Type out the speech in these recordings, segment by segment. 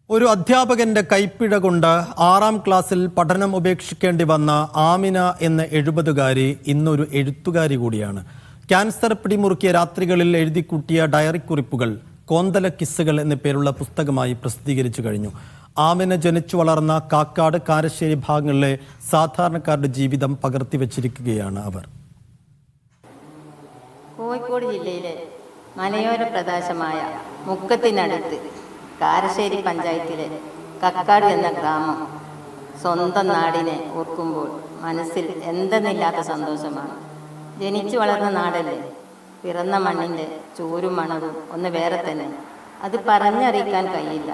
ഒരു അധ്യാപകന്റെ കൈപ്പിഴ കൊണ്ട് 6ാം ക്ലാസ്സിൽ പഠനം ഉപേക്ഷിക്കേണ്ടി വന്ന ആമിന എന്ന 70കാരി ഇന്നൊരു എഴുത്തുകാരി കൂടിയാണ്. ക്യാൻസർ പിടിമുറുക്കിയ രാത്രികളിൽ എഴുതിക്കൂട്ടിയ ഡയറി കുറിപ്പുകൾ കോന്തല കിസ്സുകൾ എന്ന പേരുള്ള പുസ്തകമായി പ്രസിദ്ധീകരിച്ചു കഴിഞ്ഞു. ആമിന ജനിച്ചു വളർന്ന കാക്കാട്, കാരശ്ശേരി ഭാഗങ്ങളിലെ സാധാരണക്കാരുടെ ജീവിതം പകർത്തിവെച്ചിരിക്കുകയാണ് അവർ. കോഴിക്കോട് ജില്ലയിലെ മലയോര പ്രദേശമായ മുക്കത്തിനടുത്ത് കാരശ്ശേരി പഞ്ചായത്തിലെ കക്കാട് എന്ന ഗ്രാമം സ്വന്തം നാടിനെ ഓർക്കുമ്പോൾ മനസ്സിൽ എന്തെന്നില്ലാത്ത സന്തോഷമാണ്. ജനിച്ചു വളർന്ന നാടല്ലേ, പിറന്ന മണ്ണിൻ്റെ ചൂരും മണവും ഒന്ന് വേറെ തന്നെ. അത് പറഞ്ഞറിയിക്കാൻ കഴിയില്ല.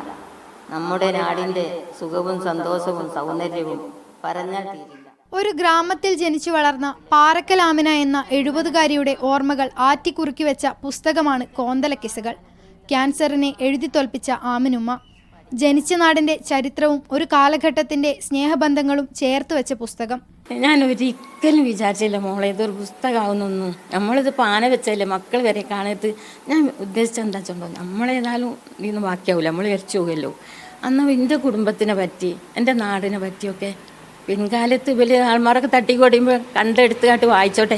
നമ്മുടെ നാടിൻ്റെ സുഖവും സന്തോഷവും സൗന്ദര്യവും പറഞ്ഞാൽ തീരില്ല. ഒരു ഗ്രാമത്തിൽ ജനിച്ചു വളർന്ന പാറക്കൽ ആമിന എന്ന 70കാരിയുടെ ഓർമ്മകൾ ആറ്റിക്കുറുക്കി വെച്ച പുസ്തകമാണ് കോന്തല കിസ്സുകൾ. ക്യാൻസറിനെ എഴുതി തോൽപ്പിച്ച ആമിനുമ്മ, ജനിച്ച നാടിന്റെ ചരിത്രവും ഒരു കാലഘട്ടത്തിന്റെ സ്നേഹബന്ധങ്ങളും ചേർത്ത് വെച്ച പുസ്തകം. ഞാൻ ഒരിക്കലും വിചാരിച്ചില്ല മോളെ ഇതൊരു പുസ്തകമാവുന്നൊന്നും. നമ്മളിത് പാന വെച്ചല്ലേ മക്കൾ വരെ കാണരുത്. ഞാൻ ഉദ്ദേശിച്ച എന്താ വെച്ചോണ്ടോ, നമ്മളേതായാലും ഇതിന്ന് ബാക്കിയാവില്ല, നമ്മൾ വരച്ചു പോകുമല്ലോ. അന്ന് എൻ്റെ കുടുംബത്തിനെ പറ്റി, എൻ്റെ നാടിനെ പറ്റിയൊക്കെ പിൻകാലത്ത് വലിയ ആൾമാരൊക്കെ തട്ടിക്കൊടിയുമ്പോൾ കണ്ടെടുത്തുകാട്ട് വായിച്ചോട്ടെ.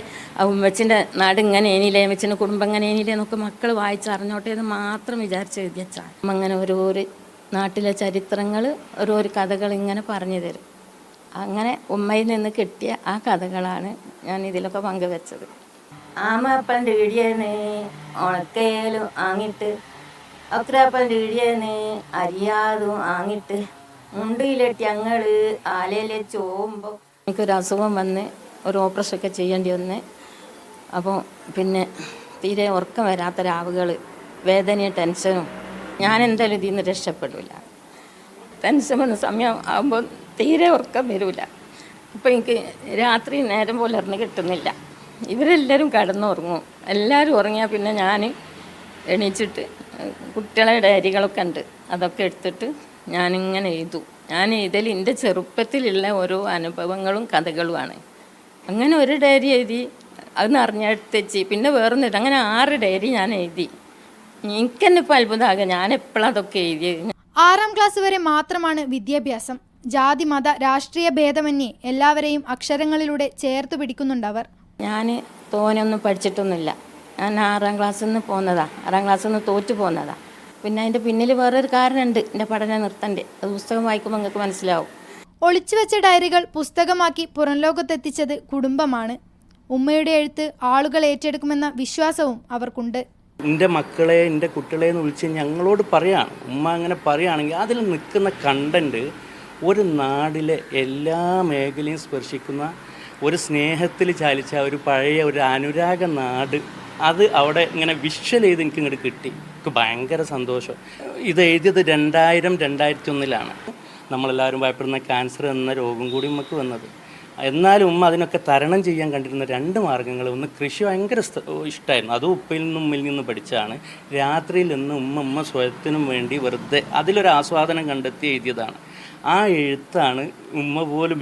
ഉമ്മച്ചിൻ്റെ നാട് ഇങ്ങനെ ഏനില്ലേ, അമ്മച്ചിൻ്റെ കുടുംബം ഇങ്ങനെ ഏനില്ലേ എന്നൊക്കെ മക്കൾ വായിച്ചറിഞ്ഞോട്ടെ എന്ന് മാത്രം വിചാരിച്ച് എഴുതിയച്ചാൽ അങ്ങനെ ഓരോരോ നാട്ടിലെ ചരിത്രങ്ങൾ, ഓരോരോ കഥകൾ ഇങ്ങനെ പറഞ്ഞു തരും. അങ്ങനെ ഉമ്മയിൽ നിന്ന് കിട്ടിയ ആ കഥകളാണ് ഞാൻ ഇതിലൊക്കെ പങ്കുവെച്ചത്. ആമപ്പൻ്റെ ഇടിയെന്ന് ഉണക്കയിലും ആങ്ങിട്ട്, അക്രാപ്പൻ്റെ ഇടിയെന്ന് അരിയാതും ആങ്ങിട്ട്, മുണ്ടിയിലെട്ടി ഞങ്ങൾ ആലയിലെ ചോമ്പോ എനിക്കൊരു അസുഖം വന്ന് ഒരു ഓപ്പറേഷനൊക്കെ ചെയ്യേണ്ടി വന്ന്. അപ്പോൾ പിന്നെ തീരെ ഉറക്കം വരാത്ത രാവുകൾ, വേദനയും ടെൻഷനും. ഞാൻ എന്തായാലും ഇതിൽ നിന്ന് രക്ഷപ്പെടില്ല. ടെൻഷൻ വന്ന സമയം ആകുമ്പോൾ തീരെ ഉറക്കം വരില്ല. അപ്പോൾ എനിക്ക് രാത്രി നേരം പോലെ ഇറങ്ങി കിട്ടുന്നില്ല. ഇവരെല്ലാവരും കിടന്നുറങ്ങും. എല്ലാവരും ഉറങ്ങിയാൽ പിന്നെ ഞാൻ എണീച്ചിട്ട് കുട്ടികളെ ഡയറികളൊക്കെ ഉണ്ട്, അതൊക്കെ എടുത്തിട്ട് ഞാനിങ്ങനെ എഴുതും. ഞാൻ ഇതിൽ എൻ്റെ ചെറുപ്പത്തിലുള്ള ഓരോ അനുഭവങ്ങളും കഥകളുമാണ്. അങ്ങനെ ഒരു ഡയറി എഴുതി, അത് നിറഞ്ഞെടുത്തേച്ച് പിന്നെ വേറൊന്നിട്ട് അങ്ങനെ 6 ഡയറി ഞാൻ എഴുതി. എനിക്ക് തന്നെ ഇപ്പോൾ അത്ഭുതമാകുക ഞാൻ എപ്പോഴും അതൊക്കെ എഴുതിയത്. 6ാം ക്ലാസ് വരെ മാത്രമാണ് വിദ്യാഭ്യാസം. ജാതി മത രാഷ്ട്രീയ ഭേദമന്യേ എല്ലാവരെയും അക്ഷരങ്ങളിലൂടെ ചേർത്ത് പിടിക്കുന്നുണ്ടവർ. ഞാൻ തോനെയൊന്നും പഠിച്ചിട്ടൊന്നുമില്ല. ഞാൻ 6ാം ക്ലാസ്സിൽ നിന്ന് പോന്നതാണ്. 6ാം ക്ലാസ്സിൽ നിന്ന് തോറ്റു പോന്നതാണ്. പിന്നെ അതിൻ്റെ പിന്നിൽ വേറൊരു കാരണമുണ്ട്, എൻ്റെ പഠനം നിർത്തണ്ടേ. അത് പുസ്തകം വായിക്കുമ്പോൾ നിങ്ങൾക്ക് മനസ്സിലാവും. ഒളിച്ചു വെച്ച ഡയറികൾ പുസ്തകമാക്കി പുറം ലോകത്തെത്തിച്ചത് കുടുംബമാണ്. ഉമ്മയുടെ എഴുത്ത് ആളുകൾ ഏറ്റെടുക്കുമെന്ന വിശ്വാസവും അവർക്കുണ്ട്. എൻ്റെ മക്കളെ, എൻ്റെ കുട്ടികളെ എന്ന് വിളിച്ച് ഞങ്ങളോട് പറയുകയാണ്. ഉമ്മ അങ്ങനെ പറയുകയാണെങ്കിൽ അതിൽ നിൽക്കുന്ന കണ്ടൻറ്റ് ഒരു നാടിലെ എല്ലാ മേഖലയും സ്പർശിക്കുന്ന ഒരു സ്നേഹത്തിൽ ചാലിച്ച ഒരു പഴയ ഒരു അനുരാഗ നാട്, അത് അവിടെ ഇങ്ങനെ വിഷ്വൽ ചെയ്ത് എനിക്ക് ഇങ്ങോട്ട് കിട്ടി. എനിക്ക് ഭയങ്കര സന്തോഷം. ഇത് എഴുതിയത് 2001 നമ്മളെല്ലാവരും ഭയപ്പെടുന്ന ക്യാൻസർ എന്ന രോഗം കൂടി നമുക്ക് വന്നത്. എന്നാലും ഉമ്മ അതിനൊക്കെ തരണം ചെയ്യാൻ കണ്ടിരുന്ന 2 മാർഗ്ഗങ്ങൾ. ഒന്ന്, കൃഷി ഭയങ്കര ഇഷ്ടമായിരുന്നു, അത് ഉപ്പയിൽ നിന്നും ഉമ്മയിൽ നിന്നും പഠിച്ചാണ്. രാത്രിയിൽ നിന്ന് ഉമ്മ സ്വയത്തിനും വേണ്ടി വെറുതെ അതിലൊരു ആസ്വാദനം കണ്ടെത്തി എഴുതിയതാണ്. ആ എഴുത്താണ് ഉമ്മ പോലും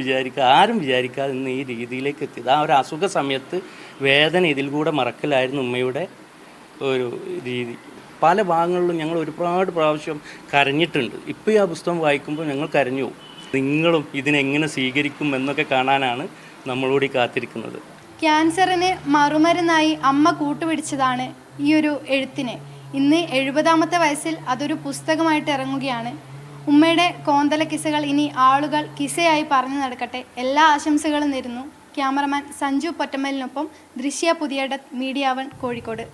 ആരും വിചാരിക്കാതെ ഇന്ന് ഈ രീതിയിലേക്ക് എത്തിയത്. ആ ഒരു അസുഖ സമയത്ത് വേദന ഇതിൽ കൂടെ മറക്കലായിരുന്നു ഉമ്മയുടെ ഒരു രീതി. പല ഭാഗങ്ങളിലും ഞങ്ങൾ ഒരുപാട് പ്രാവശ്യം കരഞ്ഞിട്ടുണ്ട്. ഇപ്പോൾ ആ പുസ്തകം വായിക്കുമ്പോൾ ഞങ്ങൾ കരഞ്ഞു പോകും. നിങ്ങളും ഇതിനെങ്ങനെ സ്വീകരിക്കും എന്നൊക്കെ കാണാനാണ് നമ്മളോട് കാത്തിരിക്കുന്നത്. ക്യാൻസറിന് മറുമരുന്നായി അമ്മ കൂട്ടുപിടിച്ചതാണ് ഈ ഒരു എഴുത്തിനെ. ഇന്ന് 70ാമത്തെ വയസ്സിൽ അതൊരു പുസ്തകമായിട്ട് ഇറങ്ങുകയാണ്. ഉമ്മയുടെ കോന്തല കിസ്സുകൾ ഇനി ആളുകൾ കിസ്സയായി പറഞ്ഞു നടക്കട്ടെ. എല്ലാ ആശംസകളും നേരുന്നു. ക്യാമറമാൻ സഞ്ജു പൊറ്റമ്മലിനൊപ്പം ദൃശ്യ പുതിയടത്ത്, മീഡിയ 1 കോഴിക്കോട്.